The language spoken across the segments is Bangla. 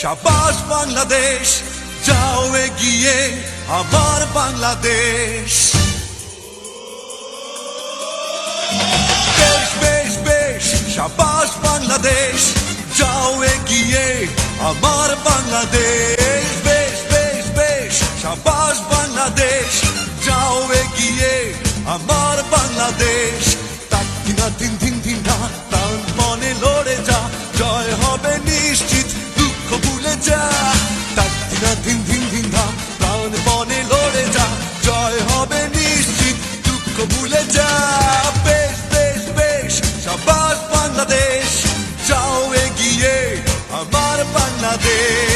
শাবাশ বাংলাদেশ, যাও এগিয়ে আমার বাংলাদেশ। বেশ বেশ বেশ, শাবাশ বাংলাদেশ, যাও এগিয়ে আমার বাংলাদেশ। বেশ বেশ বেশ, শাবাশ বাংলাদেশ, যাও এগিয়ে আমার বাংলাদেশ। তাক দিনা দিন দিন দিন না, প্রাণ মনে লড়ে যা, জয় হবে নিশ্চিত, দুঃখ ভুলে যা। তাক দিনা দিন দিন দিন না, প্রাণ মনে লড়ে যা, জয় হবে নিশ্চিত, দুঃখ ভুলে যা। বেশ বেশ বেশ, শাবাশ বাংলাদেশ, যাও এগিয়ে আমার বাংলাদেশ।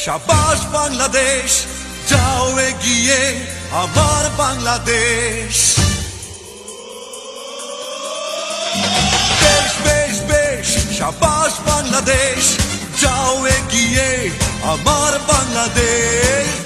শাবাশ বাংলাদেশ, যাও এগিয়ে আমার বাংলাদেশ। বেশ বেশ বেশ, শাবাশ বাংলাদেশ, যাও এগিয়ে আমার বাংলাদেশ।